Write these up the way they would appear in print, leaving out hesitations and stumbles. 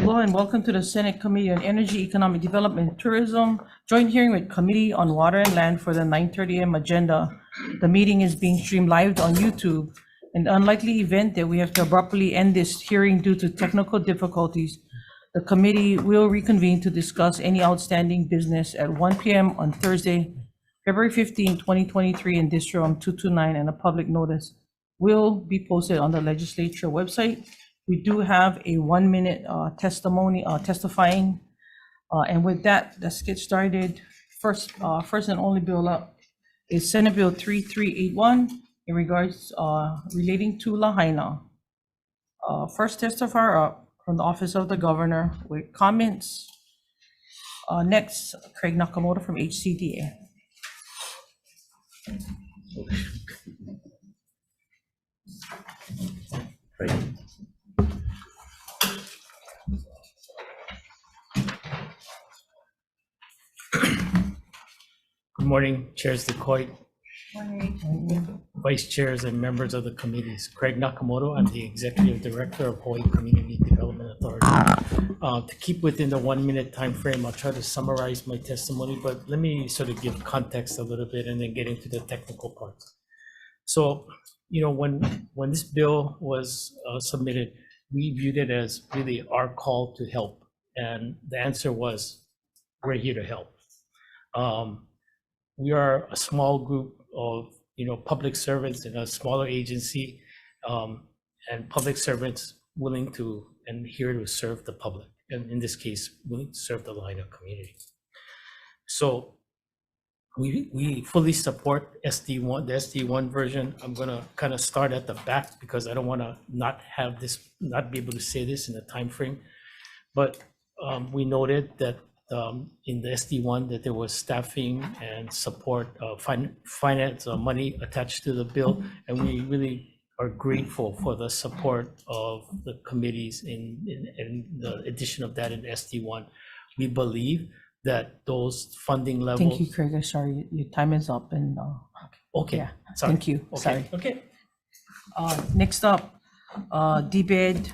Hello and welcome to the Senate Committee on Energy, Economic Development, and Tourism, joint hearing with Committee on Water and Land for the 9:30 a.m. agenda. The meeting is being streamed live on YouTube. In the unlikely event that we have to abruptly end this hearing due to technical difficulties, the committee will reconvene to discuss any outstanding business at 1 p.m. on Thursday, February 15, 2023 in this room 229, and a public notice will be posted on the legislature website. We do have a 1-minute testimony, testifying. And with that, let's get started. First and only bill up is Senate Bill 3381 in regards relating to Lahaina. First testifier up from the Office of the Governor with comments. Next, Craig Nakamoto from HCDA. Right. Good morning, Chairs DeCoit, Vice Chairs and members of the committees. Craig Nakamoto, I'm the Executive Director of Hawai'i Community Development Authority. To keep within the 1-minute time frame, I'll try to summarize my testimony, but let me sort of give context a little bit and then get into the technical parts. So, you know, when this bill was submitted, we viewed it as really our call to help. And the answer was, we're here to help. We are a small group of, public servants in a smaller agency, and public servants willing to and here to serve the public, and in this case, willing to serve the Lahaina community. So we fully support SD1, the SD1 version. I'm gonna kind of start at the back because I don't want to not be able to say this in a time frame. But we noted that in the SD1 that there was staffing and support, finance money attached to the bill, and we really are grateful for the support of the committees in the addition of that in SD1. We believe that those funding levels. Thank you, Craig. Sorry, your time is up. And okay. Yeah. Sorry. Thank you. Okay. Sorry. Okay. Next up, DBED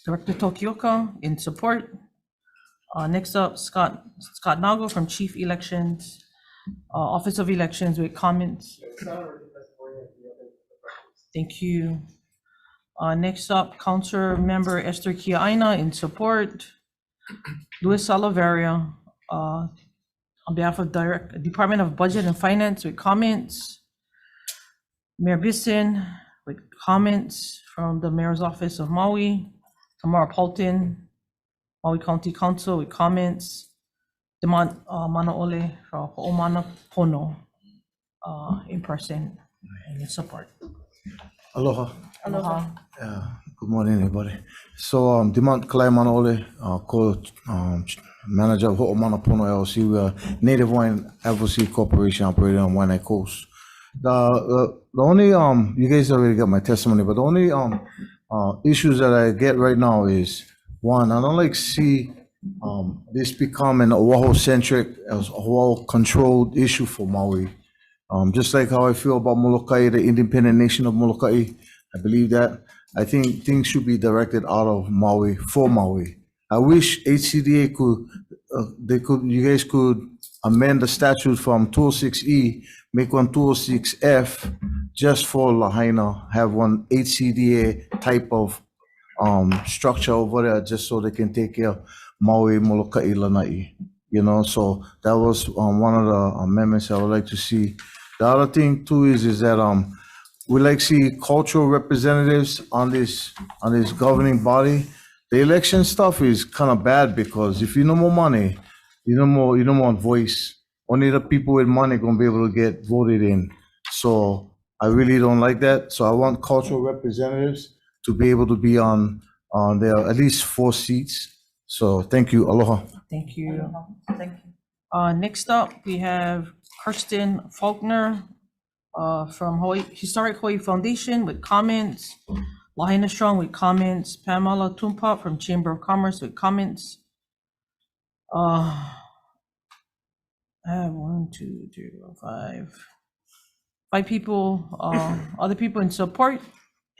Director Tokioka in support. Next up, Scott Nago from Chief Elections, Office of Elections with comments. Thank you. Next up, Council Member Esther Kiaina in support. Luis Salaveria, on behalf of Department of Budget and Finance with comments. Mayor Bisson with comments from the Mayor's Office of Maui. Tamara Paulton, Maui County Council with comments. Demont Manaole from Ho'omana Pono in person and in support. Aloha. Aloha. Good morning, everybody. So, Demont Kalai Manaole, co-manager of Ho'omana Pono LLC. We are Native Wine Advocacy Corporation operating on Waianae Coast. The only, you guys already got my testimony, but the only issues that I get right now is, one, I don't like to see this become an Oahu-centric, Oahu-controlled issue for Maui. Just like how I feel about Molokai, the independent nation of Molokai, I believe that. I think things should be directed out of Maui for Maui. I wish HCDA you guys could amend the statute from 206E, make one 206F just for Lahaina, have one HCDA type of structure over there just so they can take care of Maui, Molokai, Lanai. So that was one of the amendments I would like to see. The other thing too is that we like to see cultural representatives on this governing body. The election stuff is kind of bad because if you know more money, you know more voice. Only the people with money gonna be able to get voted in. So I really don't like that. So I want cultural representatives to be able to be on there at least 4 seats. So thank you. Aloha. Thank you. Thank you. Next up, we have Kirsten Faulkner from Historic Hawaii Foundation with comments. Lahaina Strong with comments. Pamela Tumpop from Chamber of Commerce with comments. I have 1, 2, 3, 4, 5 people, other people in support.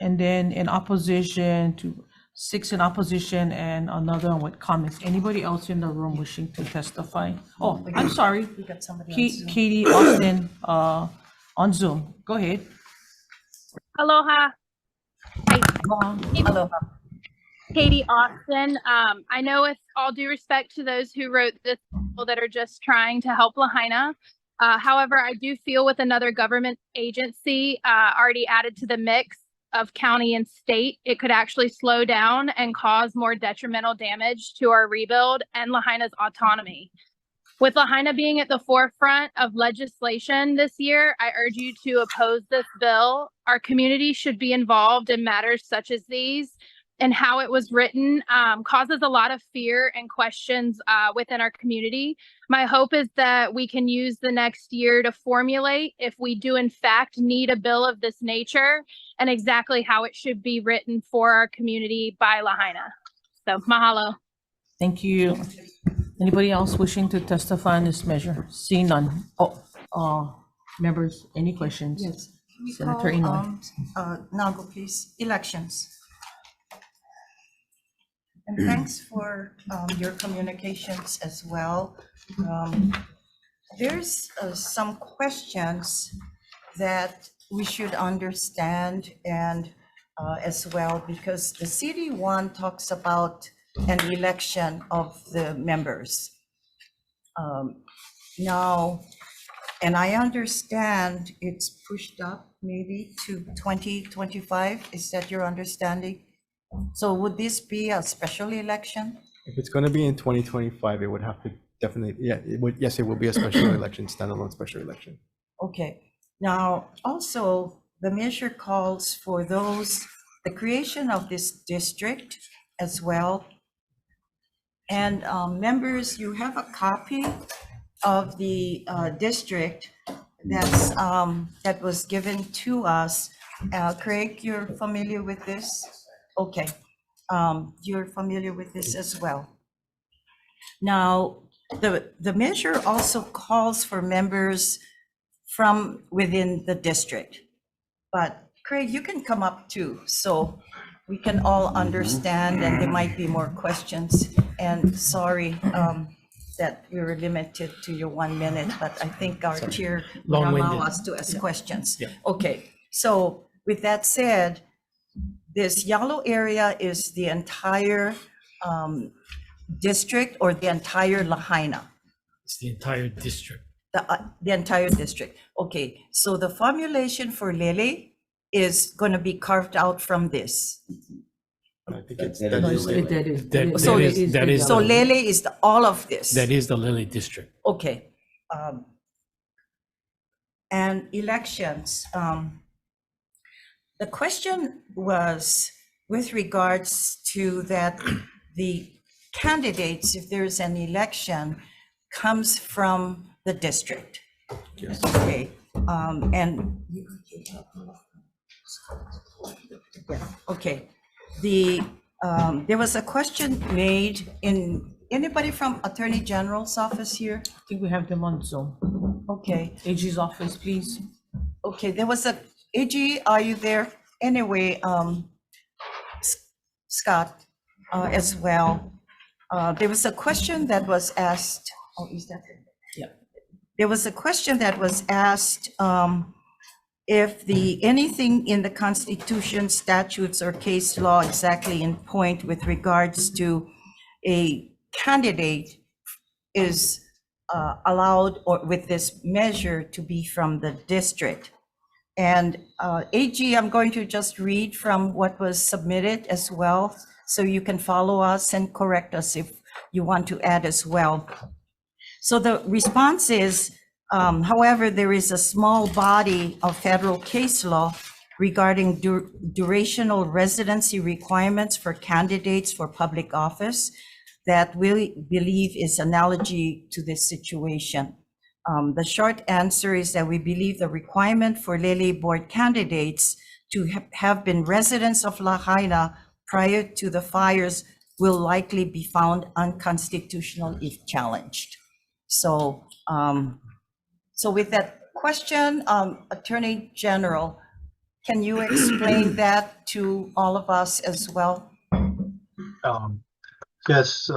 and then in opposition to 6 in opposition and another one with comments. Anybody else in the room wishing to testify? Oh, I'm sorry. We got somebody on Zoom. Katie Austin, on Zoom. Go ahead. Aloha, Aloha. Katie Austin. I know with all due respect to those who wrote this, people that are just trying to help Lahaina. However, I do feel with another government agency already added to the mix of county and state, it could actually slow down and cause more detrimental damage to our rebuild and Lahaina's autonomy. With Lahaina being at the forefront of legislation this year, I urge you to oppose this bill. Our community should be involved in matters such as these, and how it was written causes a lot of fear and questions within our community. My hope is that we can use the next year to formulate if we do in fact need a bill of this nature and exactly how it should be written for our community by Lahaina. So mahalo. Thank you. Anybody else wishing to testify on this measure? See none. Members, any questions? Yes. Senator Inouye. Nago, please. Elections. And thanks for your communications as well. There's some questions that we should understand and as well, because the CD1 talks about an election of the members. Now, and I understand it's pushed up maybe to 2025. Is that your understanding? So would this be a special election? If it's going to be in 2025, it would have to definitely, yeah, it would, yes, it will be a special election, standalone special election. Okay. Now, also, the measure calls for the creation of this district as well. And members, you have a copy of the district that was given to us. Craig, you're familiar with this? Okay, you're familiar with this as well. Now, the measure also calls for members from within the district. But Craig, you can come up too, so we can all understand, and there might be more questions. And sorry that we were limited to your 1 minute, but I think our chair will allow Long-winded. us to ask questions. Yeah. Okay, so with that said, this yellow area is the entire district or the entire Lahaina? It's the entire district. The entire district. Okay, so the formulation for Lele is going to be carved out from this. I think it's, That that is- is, That So is- that is So the- Lele is all of this? That is the Lily district. Okay. And elections. The question was with regards to that the candidates, if there's an election, comes from the district. Yes. Okay, and. Yeah, okay. There was a question made in, anybody from Attorney General's office here? I think we have them on Zoom. Okay, AG's office, please. okay, there was a, AG, are you there? Anyway, Scott, as well. There was a question that was asked, oh, is that? Yeah. There was a question that was asked, if anything in the Constitution, statutes, or case law exactly in point with regards to a candidate is allowed or with this measure to be from the district. And AG, I'm going to just read from what was submitted as well, so you can follow us and correct us if you want to add as well. So the response is, however, there is a small body of federal case law regarding durational residency requirements for candidates for public office that we believe is analogy to this situation. The short answer is that we believe the requirement for Lele board candidates to have been residents of Lahaina prior to the fires will likely be found unconstitutional if challenged. So, so with that question, Attorney General, Can you explain that to all of us as well? Yes,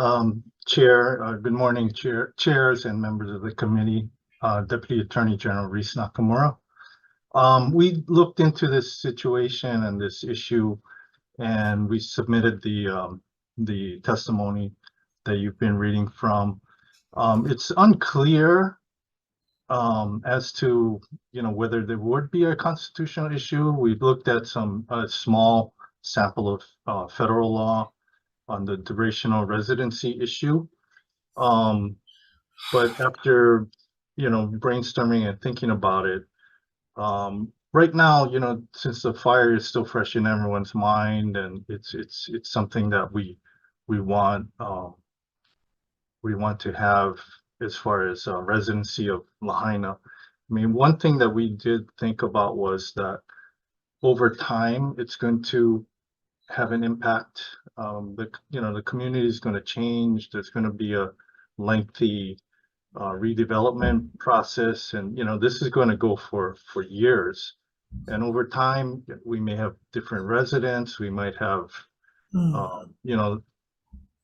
Chair, good morning, chairs and members of the committee, Deputy Attorney General Reese Nakamura. We looked into this situation and this issue, and we submitted the testimony that you've been reading from. It's unclear as to whether there would be a constitutional issue. We've looked at a small sample of federal law on the durational residency issue. But after, brainstorming and thinking about it, right now, since the fire is still fresh in everyone's mind, and it's something that we want to have as far as residency of Lahaina. I mean, one thing that we did think about was that over time, it's going to have an impact. The community is going to change. There's going to be a lengthy redevelopment process, and this is going to go for years. And over time, we may have different residents. We might have,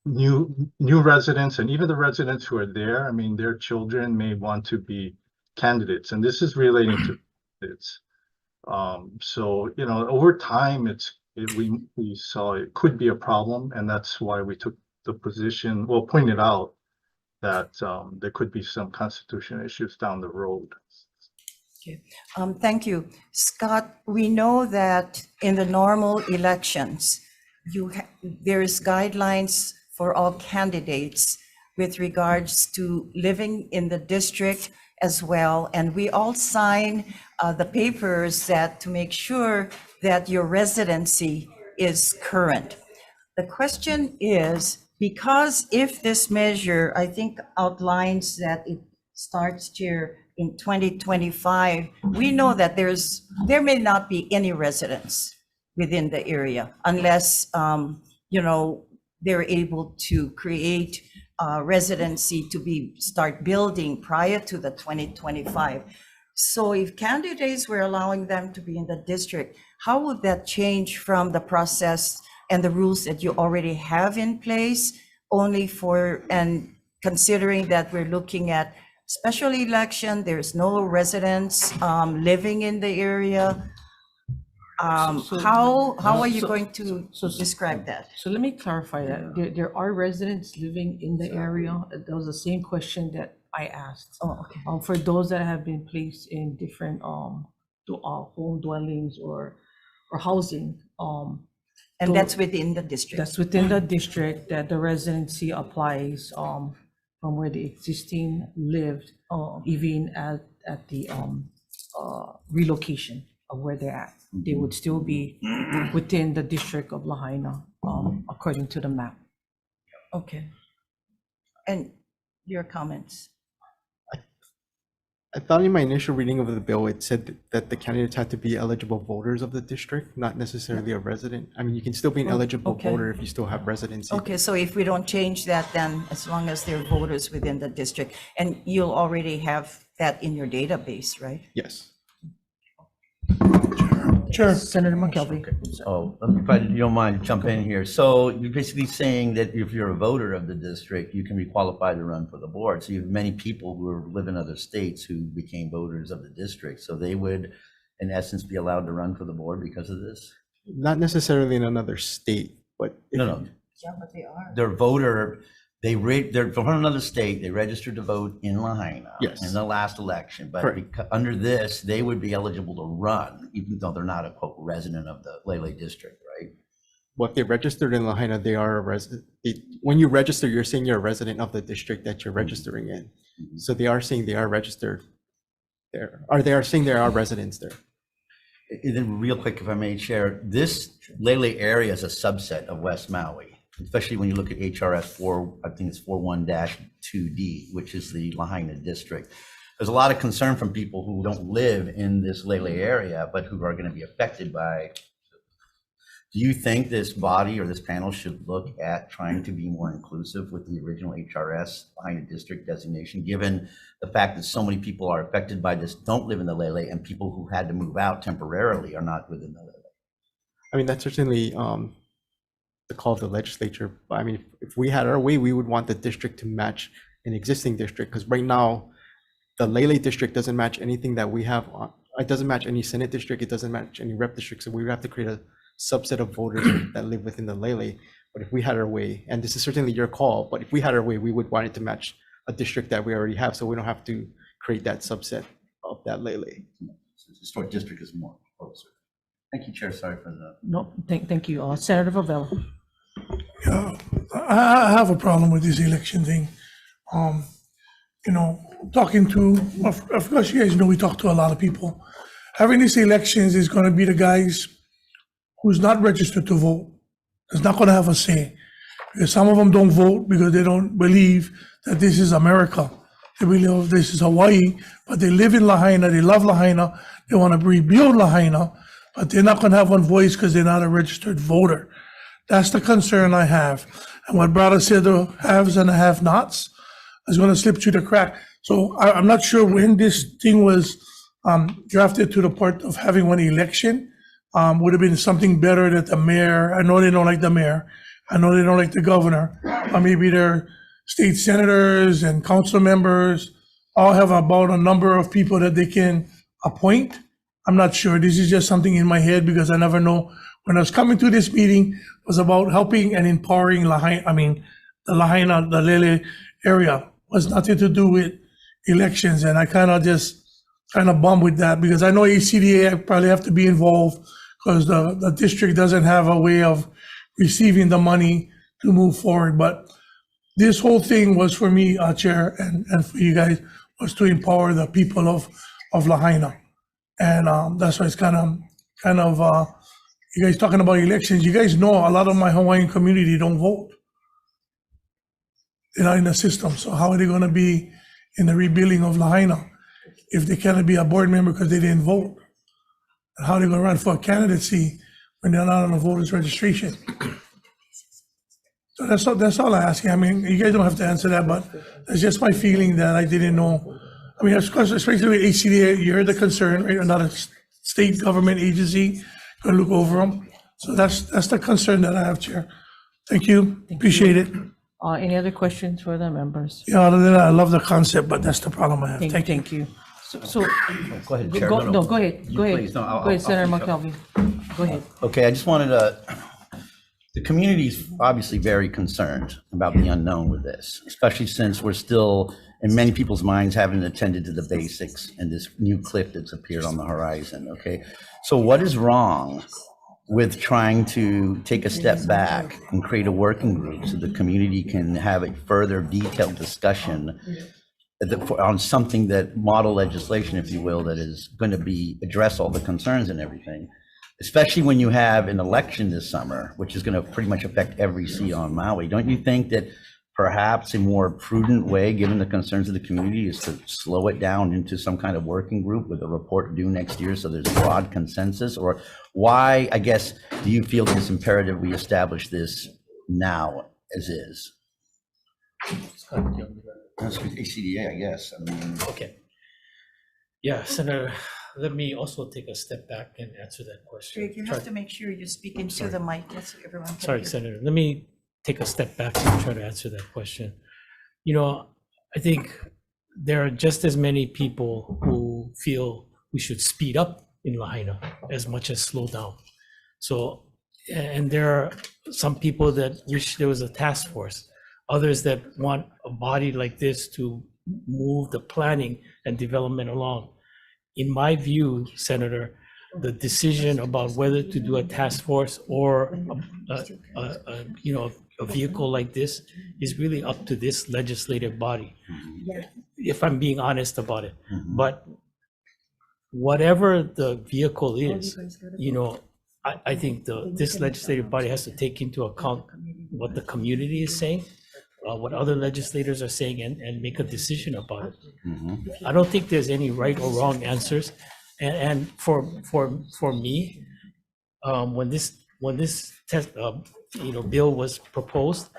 new residents, and even the residents who are there. I mean, their children may want to be candidates, and this is relating to candidates. So over time, we saw it could be a problem, and that's why we took the position, pointed out that there could be some constitutional issues down the road. Okay. Thank you. Scott, we know that in the normal elections, there is guidelines for all candidates with regards to living in the district as well. And we all sign the papers to make sure that your residency is current. The question is, because if this measure, I think, outlines that it starts here in 2025, we know that there may not be any residents within the area unless, they're able to create residency to start building prior to the 2025. So if candidates were allowing them to be in the district, how would that change from the process and the rules that you already have in place, and considering that we're looking at special election, there's no residents living in the area? How are you going to describe that? So let me clarify that. There are residents living in the area. That was the same question that I asked. Oh, okay. For those that have been placed in different home dwellings or housing. And that's within the district? That's within the district that the residency applies from where the existing lived, even at the relocation of where they're at. They would still be within the district of Lahaina, according to the map. Okay. And your comments? I thought in my initial reading of the bill, it said that the candidates had to be eligible voters of the district, not necessarily a resident. I mean, you can still be an eligible Okay. voter if you still have residency. Okay, so if we don't change that, then as long as they're voters within the district, and you'll already have that in your database, right? Yes. Sure. Senator McKelvey. So let me, if you don't mind, jump in here. So you're basically saying that if you're a voter of the district, you can be qualified to run for the board. So you have many people who live in other states who became voters of the district. So they would, in essence, be allowed to run for the board because of this? Not necessarily in another state, but. No. Yeah, but they are. Their voter, they're from another state, they registered to vote in Lahaina. Yes. In the last election, but Correct. under this, they would be eligible to run, even though they're not a quote resident of the Lele district, right? Well, if they registered in Lahaina, they are a resident. When you register, you're saying you're a resident of the district that you're registering in. So they are saying they are registered there, or they are saying there are residents there. And then real quick, if I may share, this Lele area is a subset of West Maui, especially when you look at HRS 4, I think it's 41-2D, which is the Lahaina district. There's a lot of concern from people who don't live in this Lele area, but who are going to be affected by Do you think this body or this panel should look at trying to be more inclusive with the original HRS behind a district designation, given the fact that so many people are affected by this don't live in the Lele, and people who had to move out temporarily are not within the Lele? I mean, that's certainly the call of the legislature. But I mean, if we had our way, we would want the district to match an existing district, because right now, the Lele district doesn't match anything that we have. It doesn't match any Senate district. It doesn't match any rep district. So we would have to create a subset of voters that live within the Lele. But if we had our way, and this is certainly your call, but if we had our way, we would want it to match a district that we already have, so we don't have to create that subset of that Lele. Historic district is more closer. Thank you, Chair. Sorry for the. No, thank you. Senator Favela. Yeah, I have a problem with this election thing. You know, talking to, of course, you guys know we talk to a lot of people. Having these elections is going to be the guys who's not registered to vote. Is not going to have a say. Because some of them don't vote because they don't believe that this is America. They believe this is Hawaii, but they live in Lahaina, they love Lahaina, they want to rebuild Lahaina, but they're not going to have one voice because they're not a registered voter. That's the concern I have. And what Brother said, the haves and the have-nots is going to slip through the crack. So I'm not sure when this thing was drafted to the part of having one election. Would have been something better that the mayor, I know they don't like the mayor, I know they don't like the governor, or maybe their state senators and council members all have about a number of people that they can appoint. I'm not sure. This is just something in my head because I never know. When I was coming to this meeting, it was about helping and empowering the Lahaina, the Lele area. It was nothing to do with elections, and I kind of bummed with that because I know ACDA, I probably have to be involved because the district doesn't have a way of receiving the money to move forward. But this whole thing was for me, Chair, and for you guys, was to empower the people of Lahaina. And that's why it's kind of you guys talking about elections. You guys know a lot of my Hawaiian community don't vote. They're not in the system. So how are they going to be in the rebuilding of Lahaina if they can't be a board member because they didn't vote? And how are they going to run for a candidacy when they're not on the voters registration? So that's all I ask you. I mean, you guys don't have to answer that, but it's just my feeling that I didn't know. I mean, especially with ACDA, you heard the concern, right? Another state government agency going to look over them. So that's the concern that I have, Chair. Thank you. Appreciate it. Any other questions for the members? Yeah, other than that, I love the concept, but that's the problem I have. Thank you. Thank you. So Go ahead, Chair. no, go ahead. You Go ahead. please. No, Go ahead, Senator McKelvey. Go ahead. Okay, I just wanted the community's obviously very concerned about the unknown with this, especially since we're still, in many people's minds, haven't attended to the basics and this new cliff that's appeared on the horizon, okay? So what is wrong with trying to take a step back and create a working group so the community can have a further detailed discussion on something that model legislation, if you will, that is going to address all the concerns and everything, especially when you have an election this summer, which is going to pretty much affect every seat on Maui. Don't you think that perhaps a more prudent way, given the concerns of the community, is to slow it down into some kind of working group with a report due next year so there's a broad consensus? Or why, I guess, do you feel it's imperative we establish this now as is? That's ACDA, I guess. I mean, Okay. Yeah, Senator, let me also take a step back and answer that question. Greg, you have to make sure you're speaking to the mic, yes, everyone can Sorry, hear. Senator, let me take a step back and try to answer that question. You know, I think there are just as many people who feel we should speed up in Lahaina as much as slow down. So, and there are some people that wish there was a task force, others that want a body like this to move the planning and development along. In my view, Senator, the decision about whether to do a task force or a vehicle like this is really up to this legislative body, if I'm being honest about it. But whatever the vehicle is, I think this legislative body has to take into account what the community is saying, what other legislators are saying, and make a decision about it. I don't think there's any right or wrong answers. And for me, when this when this bill was proposed,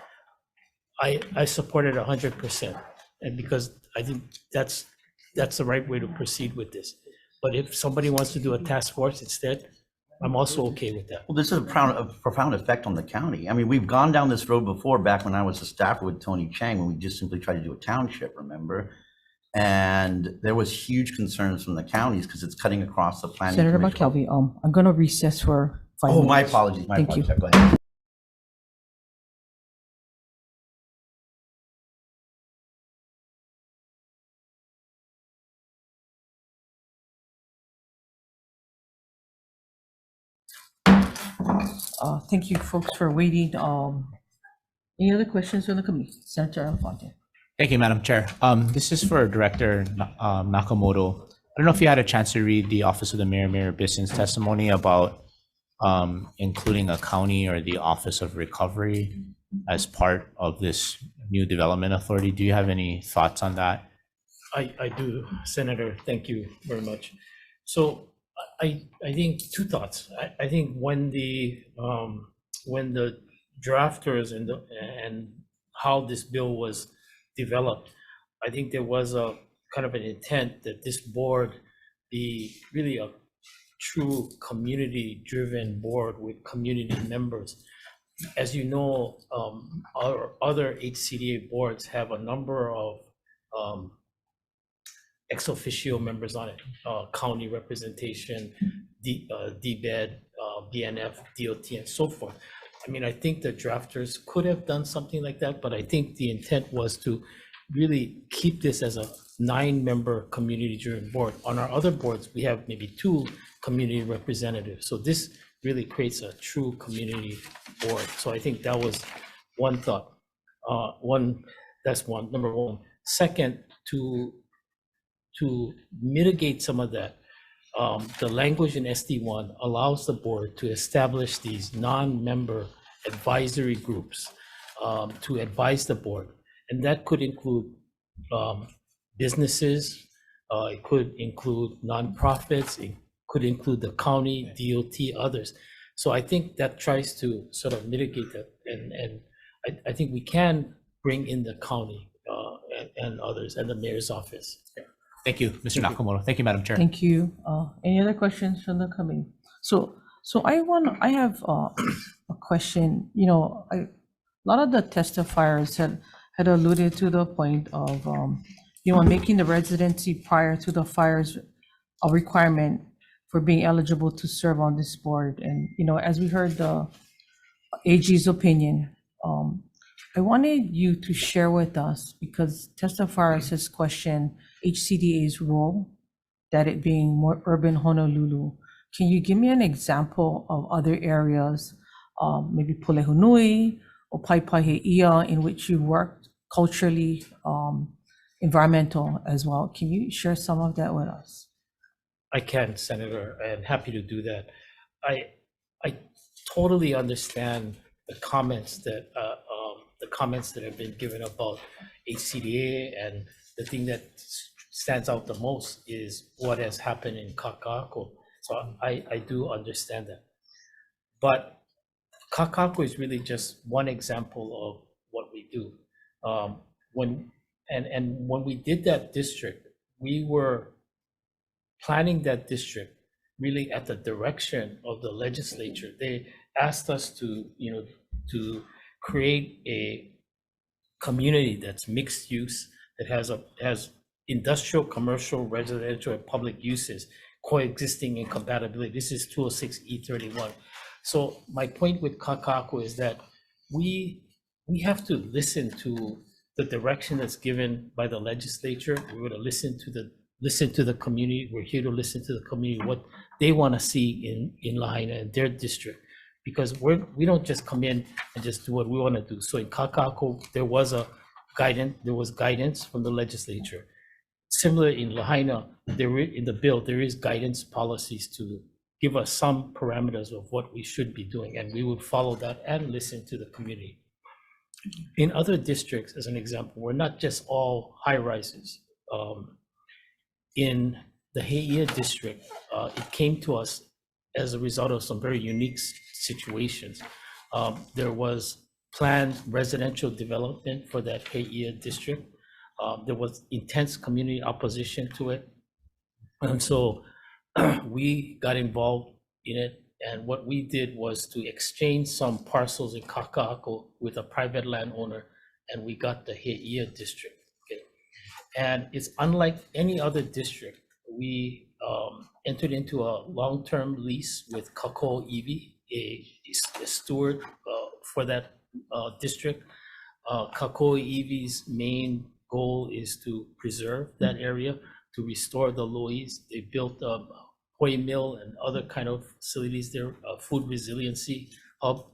I supported 100%, and because I think that's the right way to proceed with this. But if somebody wants to do a task force instead, I'm also okay with that. Well, this is a profound effect on the county. I mean, we've gone down this road before, back when I was a staffer with Tony Chang, when we just simply tried to do a township, remember? And there was huge concerns from the counties because it's cutting across the planning Senator commission. McKelvey, I'm going to recess for 5 Oh, minutes. my apologies, my Thank you. apologies. Go ahead. Thank you, folks, for waiting. Any other questions from the committee? Senator Alfonte. Thank you, Madam Chair. This is for Director Nakamoto. I don't know if you had a chance to read the Office of the Mayor Bisson's testimony about including a county or the Office of Recovery as part of this new development authority. Do you have any thoughts on that? I do, Senator. Thank you very much. So I think two thoughts. I think when the drafters and how this bill was developed, I think there was a kind of an intent that this board be really a true community-driven board with community members. As you know, our other HCDA boards have a number of ex officio members on it, county representation, DBED, BNF, DOT, and so forth. I mean, I think the drafters could have done something like that, but I think the intent was to really keep this as a 9-member community-driven board. On our other boards, we have maybe 2 community representatives. So this really creates a true community board. So I think that was one thought. That's one, number one. Second, to mitigate some of that, the language in SD1 allows the board to establish these non-member advisory groups to advise the board. And that could include businesses, it could include nonprofits, it could include the county, DOT, others. So I think that tries to sort of mitigate that. And I think we can bring in the county and others and the mayor's office. Yeah. Thank you, Mr. Nakamoto. Thank you, Madam Chair. Thank you. Any other questions from the committee? So I have a question. You know, a lot of the testifiers had alluded to the point of, making the residency prior to the fires a requirement for being eligible to serve on this board. And, as we heard the AG's opinion, I wanted you to share with us, because testifiers has questioned HCDA's role, that it being more urban Honolulu. Can you give me an example of other areas, maybe Pulehunui or Paipahei'a, in which you worked culturally, environmental as well? Can you share some of that with us? I can, Senator, and happy to do that. I totally understand the comments that have been given about HCDA, and the thing that stands out the most is what has happened in Kaka'ako. So I do understand that. But Kaka'ako is really just one example of what we do. When we did that district, we were planning that district really at the direction of the legislature. They asked us to create a community that's mixed use, that has industrial, commercial, residential, and public uses coexisting in compatibility. This is 206E31. So my point with Kaka'ako is that we have to listen to the direction that's given by the legislature. We're going to listen to the community. We're here to listen to the community, what they want to see in Lahaina and their district, because we don't just come in and just do what we want to do. So in Kaka'ako, there was guidance from the legislature. Similar in Lahaina, in the bill, there is guidance policies to give us some parameters of what we should be doing, and we would follow that and listen to the community. In other districts, as an example, we're not just all high rises. In the Hei'a district, it came to us as a result of some very unique situations. There was planned residential development for that Hawai'i district. There was intense community opposition to it. And so we got involved in it. And what we did was to exchange some parcels in Kaka'ako with a private landowner, and we got the Hawai'i district. Okay. And it's unlike any other district. We entered into a long-term lease with Kaka'o a steward for that district. Kaka'o's main goal is to preserve that area, to restore the lois. They built a Hoi mill and other kind of facilities there, food resiliency hub.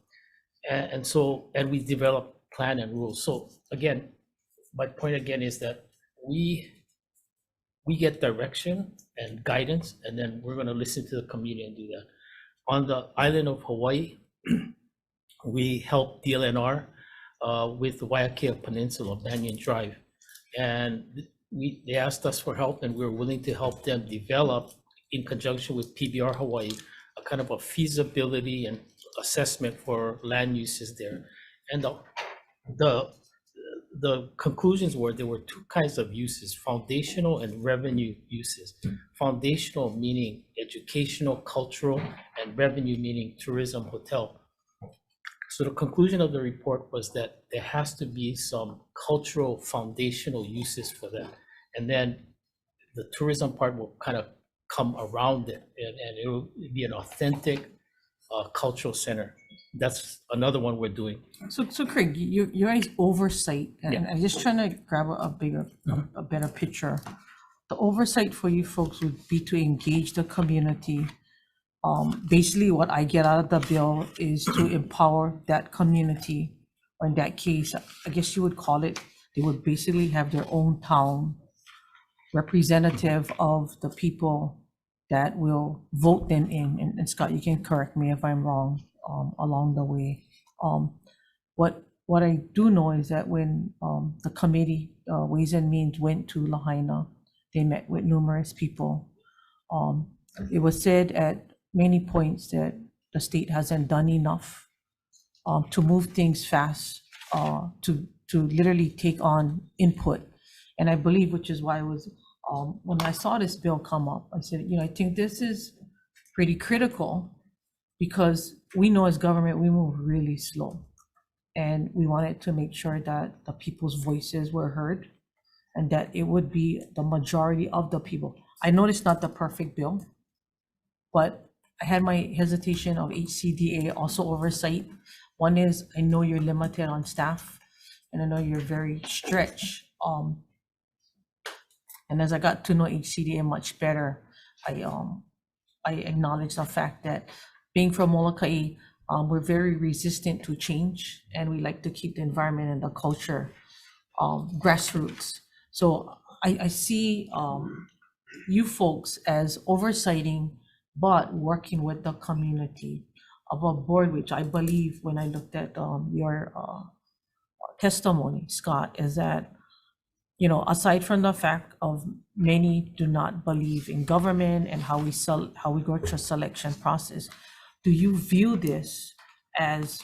And we developed plan and rules. So again, my point again is that we get direction and guidance, and then we're going to listen to the community and do that. On the island of Hawaii, we helped DLNR with the Waiakea Peninsula, Banyan Drive. And they asked us for help, and we were willing to help them develop, in conjunction with PBR Hawaii, a kind of a feasibility and assessment for land uses there. And the conclusions were there were two kinds of uses, foundational and revenue uses. Foundational meaning educational, cultural, and revenue meaning tourism, hotel. So the conclusion of the report was that there has to be some cultural foundational uses for that. And then the tourism part will kind of come around it, and it will be an authentic cultural center. That's another one we're doing. So Craig, your guys' oversight, and I'm just trying to grab a better picture. The oversight for you folks would be to engage the community. Basically, what I get out of the bill is to empower that community, or in that case, I guess you would call it, they would basically have their own town representative of the people that will vote them in. And Scott, you can correct me if I'm wrong along the way. What I do know is that when the committee, Ways and Means, went to Lahaina, they met with numerous people. It was said at many points that the state hasn't done enough to move things fast, to literally take on input. And I believe, which is why I was, when I saw this bill come up, I said, I think this is pretty critical, because we know as government, we move really slow. And we wanted to make sure that the people's voices were heard, and that it would be the majority of the people. I know it's not the perfect bill, but I had my hesitation of HCDA also oversight. One is, I know you're limited on staff, and I know you're very stretched. And as I got to know HCDA much better, I acknowledge the fact that being from Molokai, we're very resistant to change, and we like to keep the environment and the culture grassroots. So I see you folks as oversighting, but working with the community of a board, which I believe, when I looked at your testimony, Scott, is that, aside from the fact of many do not believe in government and how we go through a selection process, do you view this as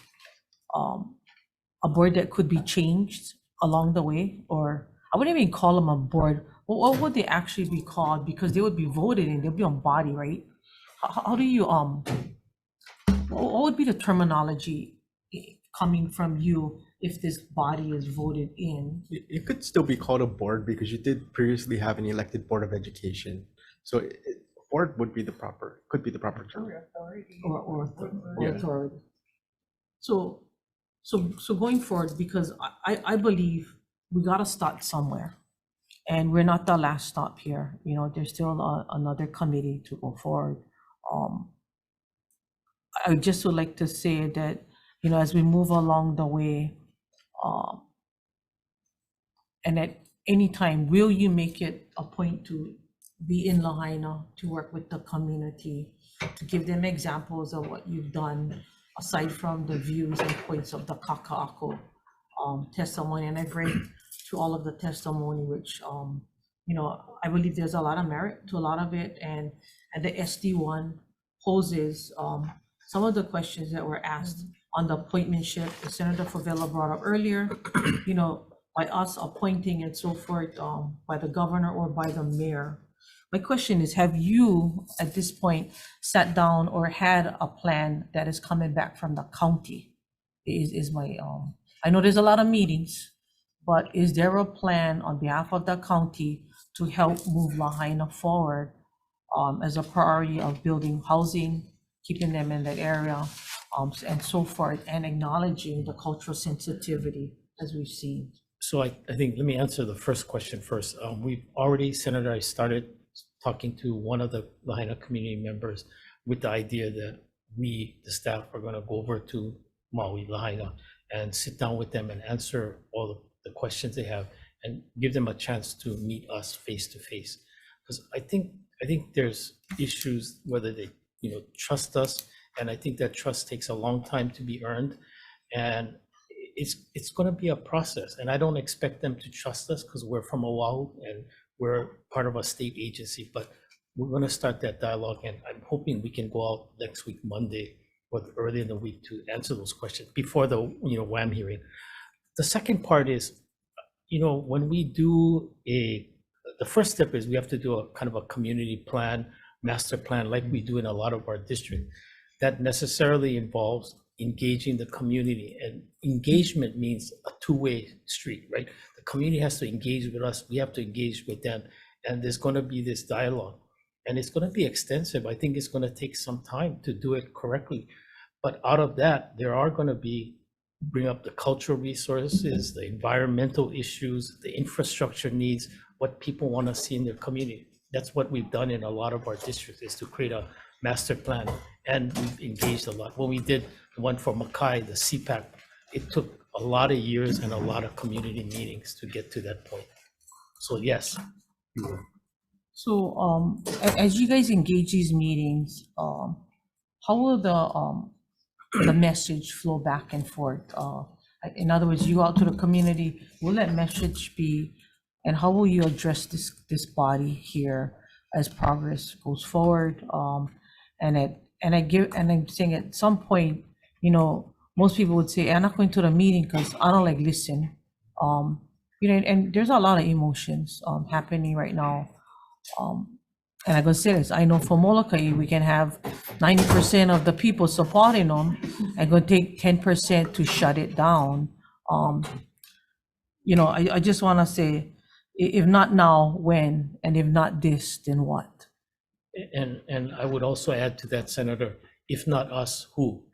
a board that could be changed along the way? Or I wouldn't even call them a board. What would they actually be called? Because they would be voted in, they'll be on body, right? How do you, what would be the terminology coming from you if this body is voted in? It could still be called a board, because you did previously have an elected board of education. So board could be the proper term. Or Yeah. authority. So going forward, because I believe we gotta start somewhere, and we're not the last stop here. There's still another committee to go forward. I just would like to say that, as we move along the way, and at any time, will you make it a point to be in Lahaina, to work with the community, to give them examples of what you've done, aside from the views and points of the Kaka'ako testimony? And I've read to all of the testimony, which, I believe there's a lot of merit to a lot of it. And the SD one, poses some of the questions that were asked on the appointmentship that Senator Favela brought up earlier, you know, by us appointing and so forth, by the governor or by the mayor. My question is, have you, at this point, sat down or had a plan that is coming back from the county? Is my, I know there's a lot of meetings, but is there a plan on behalf of the county to help move Lahaina forward as a priority of building housing, keeping them in that area, and so forth, and acknowledging the cultural sensitivity as we've seen? So I think, let me answer the first question first. We've already, Senator, I started talking to one of the Lahaina community members with the idea that we, the staff, are going to go over to Maui, Lahaina, and sit down with them and answer all of the questions they have and give them a chance to meet us face to face. Because I think there's issues whether they, you know, trust us, and I think that trust takes a long time to be earned, and it's going to be a process. And I don't expect them to trust us because we're from Oahu and we're part of a state agency, but we're going to start that dialogue, and I'm hoping we can go out next week, Monday, or early in the week, to answer those questions before the, you know, WAM hearing. The second part is, you know, when we do the first step is we have to do a kind of a community plan, master plan, like we do in a lot of our districts. That necessarily involves engaging the community, and engagement means a two-way street, right? The community has to engage with us, we have to engage with them, and there's going to be this dialogue, and it's going to be extensive. I think it's going to take some time to do it correctly, but out of that, there are going to be, bring up the cultural resources, the environmental issues, the infrastructure needs, what people want to see in their community. That's what we've done in a lot of our districts, is to create a master plan, and we've engaged a lot. When we did the one for Makai, the CPAC, it took a lot of years and a lot of community meetings to get to that point. So yes, you will. So as you guys engage these meetings, how will the message flow back and forth? In other words, you go out to the community, will that message be, and how will you address this body here as progress goes forward? And I'm saying at some point, you know, most people would say, I'm not going to the meeting because I don't like listen. You know, and there's a lot of emotions happening right now. And I'm gonna say this, I know for Molokai, we can have 90% of the people supporting them, and gonna take 10% to shut it down. You know, I just wanna say, if not now, when? And if not this, then what? And I would also add to that, Senator, if not us, who?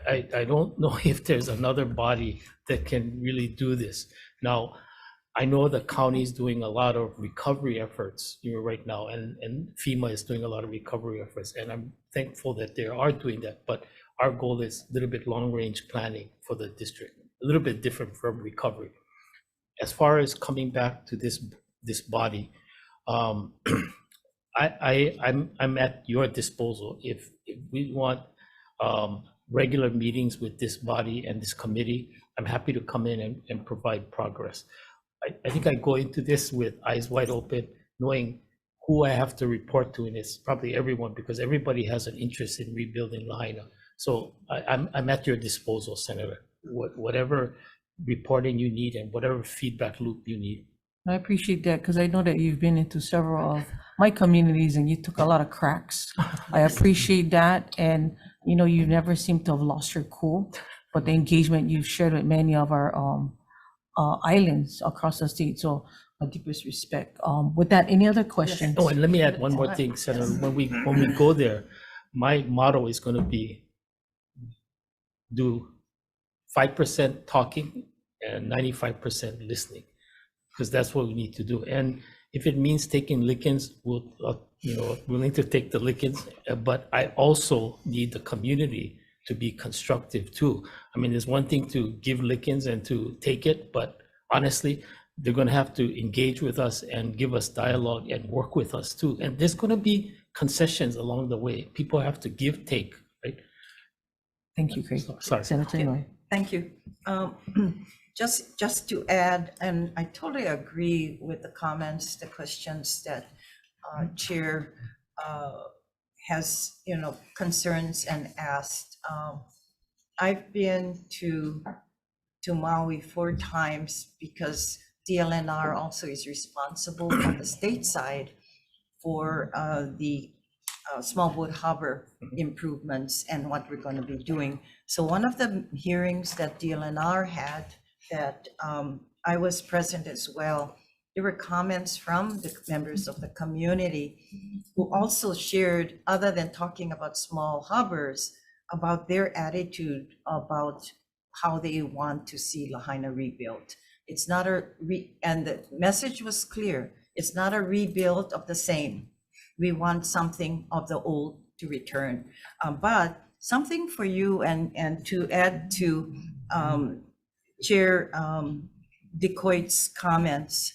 I don't know if there's another body that can really do this. Now, I know the county is doing a lot of recovery efforts, you know, right now, and FEMA is doing a lot of recovery efforts, and I'm thankful that they are doing that. But our goal is a little bit long-range planning for the district, a little bit different from recovery. As far as coming back to this body, I'm at your disposal. If we want regular meetings with this body and this committee, I'm happy to come in and provide progress. I think I go into this with eyes wide open, knowing who I have to report to, and it's probably everyone, because everybody has an interest in rebuilding Lahaina. So I'm at your disposal, Senator. Whatever reporting you need and whatever feedback loop you need. I appreciate that, because I know that you've been into several of my communities and you took a lot of cracks. I appreciate that, and you know, you never seem to have lost your cool, but the engagement you've shared with many of our islands across the state. So my deepest respect. With that, any other questions? Oh, and let me add one more thing, Senator. When we go there, my motto is going to be do 5% talking and 95% listening, because that's what we need to do. And if it means taking lickings, we'll, you know, willing to take the lickings. But I also need the community to be constructive too. I mean, there's one thing to give lickings and to take it, but honestly, they're going to have to engage with us and give us dialogue and work with us too. And there's going to be concessions along the way. People have to give, take, right? Thank you, Craig. Sorry. Senator Inouye. Thank you. Just to add, and I totally agree with the comments, the questions that Chair has, concerns and asked. I've been to Maui 4 times because DLNR also is responsible on the state side for the small boat harbor improvements and what we're going to be doing. So one of the hearings that DLNR had that I was present as well, there were comments from the members of the community who also shared, other than talking about small harbors, about their attitude about how they want to see Lahaina rebuilt. It's not and the message was clear. It's not a rebuild of the same. We want something of the old to return. But something for you and to add to Chair DeCoite's comments,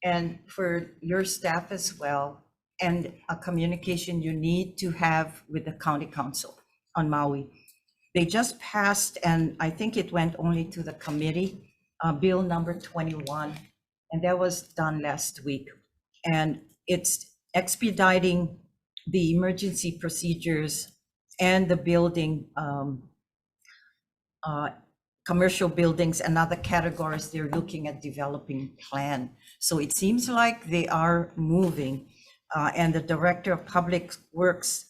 and for your staff as well, and a communication you need to have with the county council on Maui. They just passed, and I think it went only to the committee, bill number 21, and that was done last week. And it's expediting the emergency procedures and the building, commercial buildings and other categories they're looking at developing plan. So it seems like they are moving. And the Director of Public Works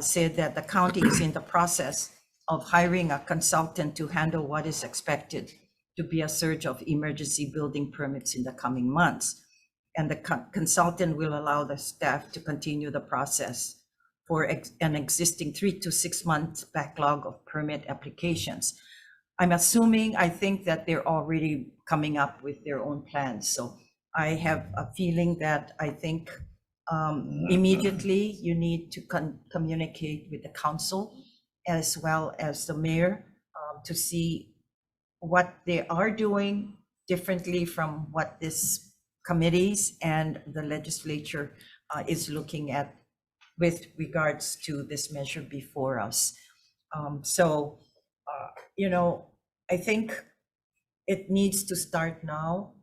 said that the county is in the process of hiring a consultant to handle what is expected to be a surge of emergency building permits in the coming months. And the consultant will allow the staff to continue the process for an existing 3 to 6 months backlog of permit applications. I think that they're already coming up with their own plans. So I have a feeling that I think immediately you need to communicate with the council as well as the mayor to see what they are doing differently from what this committees and the legislature is looking at with regards to this measure before us. I think it needs to start now.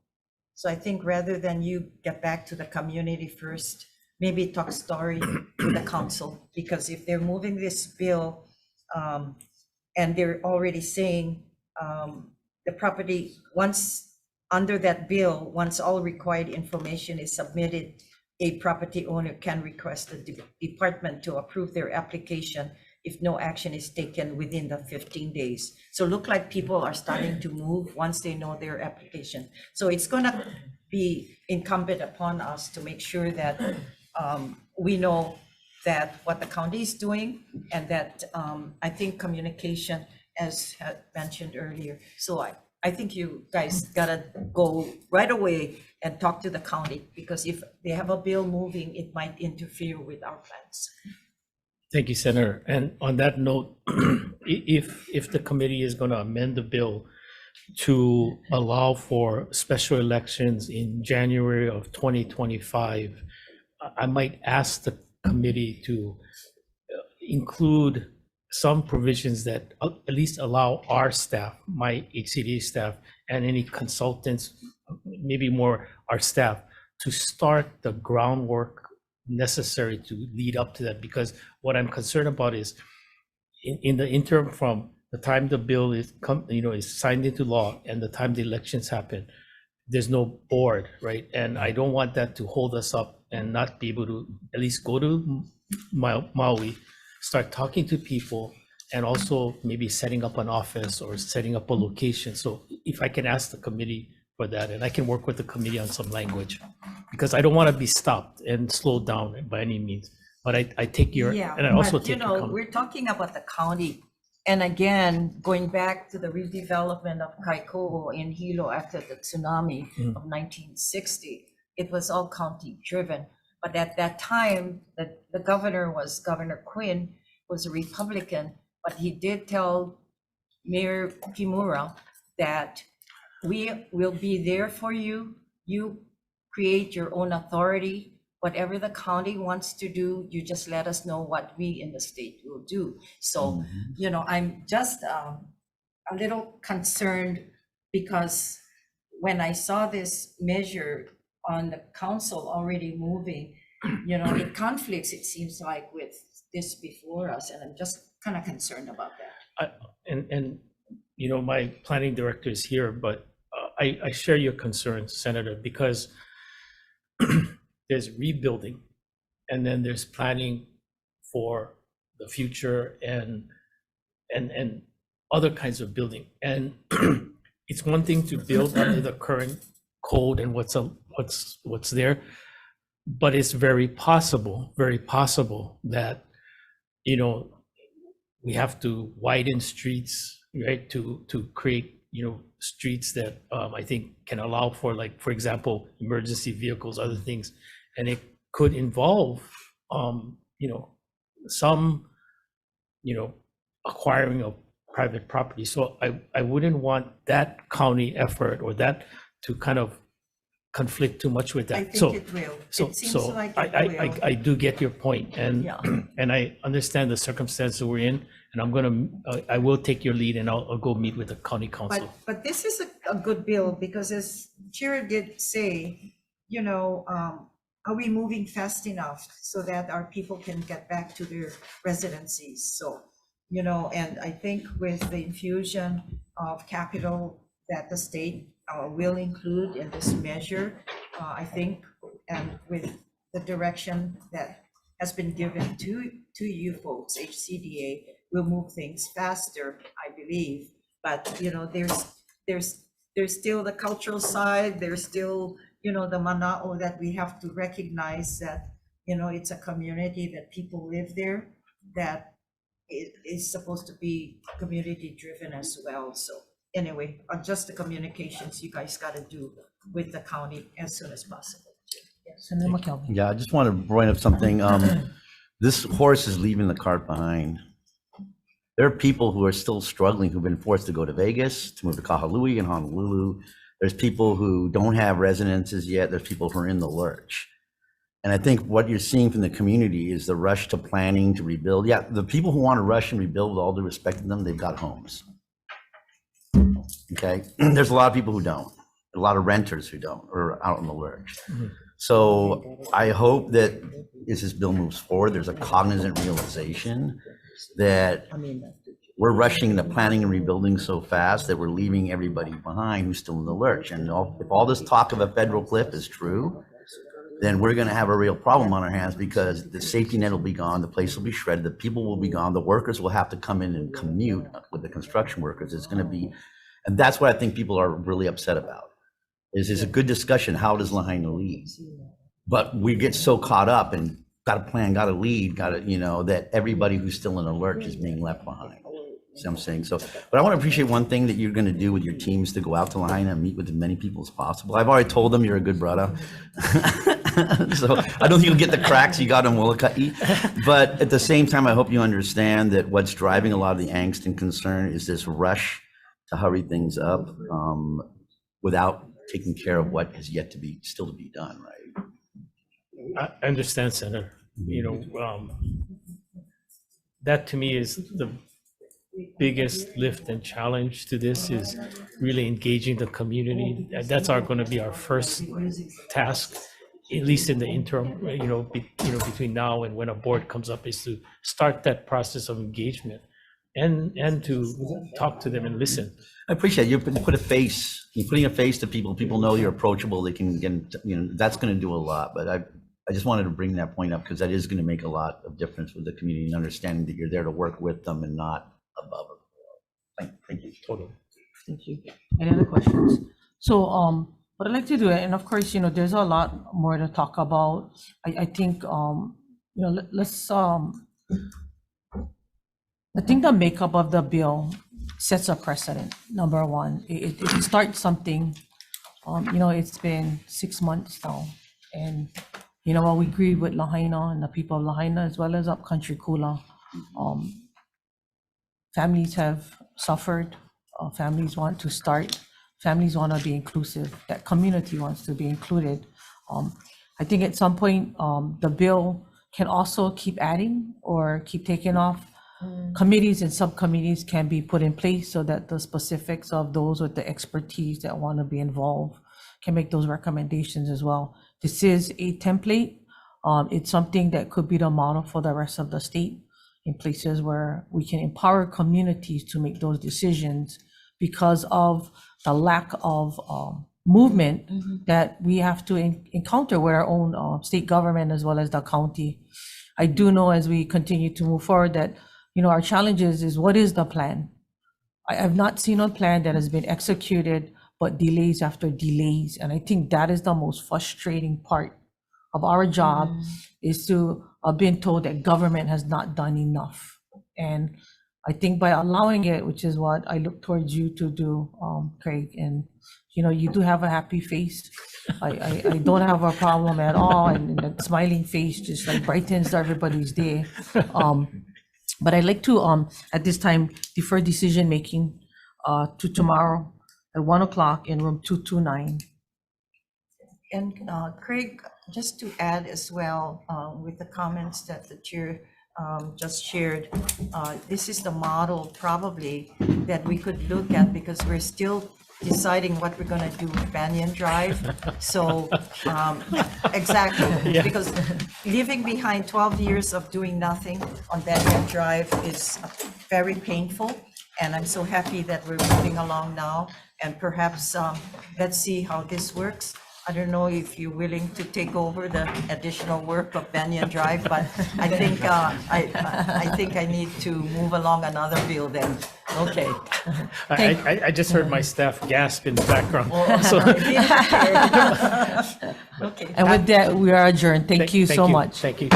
So I think rather than you get back to the community first, maybe talk story to the council, because if they're moving this bill and they're already saying the property, once under that bill, once all required information is submitted, a property owner can request the department to approve their application if no action is taken within the 15 days. So look like people are starting to move once they know their application. So it's gonna be incumbent upon us to make sure that we know that what the county is doing, and that I think communication, as mentioned earlier. So I think you guys gotta go right away and talk to the county, because if they have a bill moving, it might interfere with our plans. Thank you, Senator. And on that note, if the committee is going to amend the bill to allow for special elections in January of 2025, I might ask the committee to include some provisions that at least allow our staff, my HCDA staff, and any consultants, maybe more our staff, to start the groundwork necessary to lead up to that. Because what I'm concerned about is in the interim, from the time the bill is signed into law and the time the elections happen, there's no board, right? And I don't want that to hold us up and not be able to at least go to Maui, start talking to people, and also maybe setting up an office or setting up a location. So if I can ask the committee for that, and I can work with the committee on some language, because I don't want to be stopped and slowed down by any means. But I take your, and I also take your comment. We're talking about the county. And again, going back to the redevelopment of Kaiko'o in Hilo after the tsunami of 1960, it was all county driven. But at that time, the governor Quinn, was a Republican, but he did tell Mayor Kimura that we will be there for you. You create your own authority. Whatever the county wants to do, you just let us know what we in the state will do. So, I'm just a little concerned, because when I saw this measure on the council already moving, it conflicts, it seems like, with this before us, and I'm just kind of concerned about that. And my planning director is here, but I share your concerns, Senator, because there's rebuilding and then there's planning for the future and other kinds of building. And it's one thing to build under the current code and what's there, but it's very possible that, we have to widen streets, right, to create, streets that I think can allow for, like, for example, emergency vehicles, other things, and it could involve, some, acquiring of private property. So I wouldn't want that county effort or that to kind of conflict too much with that. I think So, it will. so, It seems so like I, it I, will. I do get your point, and Yeah. and I understand the circumstances we're in, and I will take your lead, and I'll go meet with the county council. But this is a good bill, because as Chair did say, are we moving fast enough so that our people can get back to their residencies? So, and I think with the infusion of capital that the state will include in this measure, I think, and with the direction that has been given to you folks, HCDA, will move things faster, I believe. But, there's still the cultural side, there's still, the mana'o that we have to recognize that, it's a community that people live there, that it is supposed to be community driven as well. So anyway, just the communications you guys got to do with the county as soon as possible. Senator McKelvey. Yeah, I just want to bring up something. This horse is leaving the cart behind. There are people who are still struggling, who've been forced to go to Vegas, to move to Kahului and Honolulu. There's people who don't have residences yet. There's people who are in the lurch. And I think what you're seeing from the community is the rush to planning to rebuild. Yeah, the people who want to rush and rebuild, with all due respect to them, they've got homes. Okay, there's a lot of people who don't. A lot of renters who don't, or out in the lurch. So I hope that as this bill moves forward, there's a cognizant realization that we're rushing into planning and rebuilding so fast that we're leaving everybody behind who's still in the lurch. And if all this talk of a federal cliff is true, then we're going to have a real problem on our hands, because the safety net will be gone, the place will be shredded, the people will be gone, the workers will have to come in and commute with the construction workers. It's going to be, and that's what I think people are really upset about. Is a good discussion. How does Lahaina lead? But we get so caught up and got to plan, got to lead, got to, that everybody who's still in a lurch is being left behind. See what I'm saying? So, but I want to appreciate one thing that you're going to do with your teams to go out to Lahaina and meet with as many people as possible. I've already told them you're a good brother. So I don't think you'll get the cracks you got in Molokai. But at the same time, I hope you understand that what's driving a lot of the angst and concern is this rush to hurry things up without taking care of what has yet to be, still to be done, right? I understand, Senator. That to me is the biggest lift and challenge to this, is really engaging the community. That's going to be our first task, at least in the interim, between now and when a board comes up, is to start that process of engagement and to talk to them and listen. I appreciate you put a face. You're putting a face to people. People know you're approachable. They can get, that's going to do a lot. But I just wanted to bring that point up, because that is going to make a lot of difference with the community and understanding that you're there to work with them and not above them. Thank you. Totally. Thank you. Any other questions? So, what I'd like to do, and of course, there's a lot more to talk about. I think, let's, I think the makeup of the bill sets a precedent. Number one, it starts something. It's been 6 months now, and while we agree with Lahaina and the people of Lahaina, as well as Upcountry Kula, families have suffered. Families want to start. Families want to be inclusive. That community wants to be included. I think at some point, the bill can also keep adding or keep taking off. Committees and subcommittees can be put in place so that the specifics of those with the expertise that want to be involved can make those recommendations as well. This is a template. It's something that could be the model for the rest of the state in places where we can empower communities to make those decisions because of the lack of movement that we have to encounter with our own state government as well as the county. I do know as we continue to move forward that, our challenges is what is the plan? I have not seen a plan that has been executed, but delays after delays. And I think that is the most frustrating part of our job is to being told that government has not done enough. And I think by allowing it, which is what I look towards you to do, Craig, and you do have a happy face. I don't have a problem at all, and the smiling face just like brightens everybody's day. But I'd like to, at this time, defer decision making to tomorrow at 1 o'clock in room 229. And Craig, just to add as well, with the comments that the chair just shared, this is the model probably that we could look at because we're still deciding what we're going to do with Banyan Drive. So exactly, because leaving behind 12 years of doing nothing on Banyan Drive is very painful. And I'm so happy that we're moving along now. And perhaps let's see how this works. I don't know if you're willing to take over the additional work of Banyan Drive, but I think I think I need to move along another bill then. Okay. I just heard my staff gasp in the background. So Okay. And with that, we are adjourned. Thank you so much. Thank you.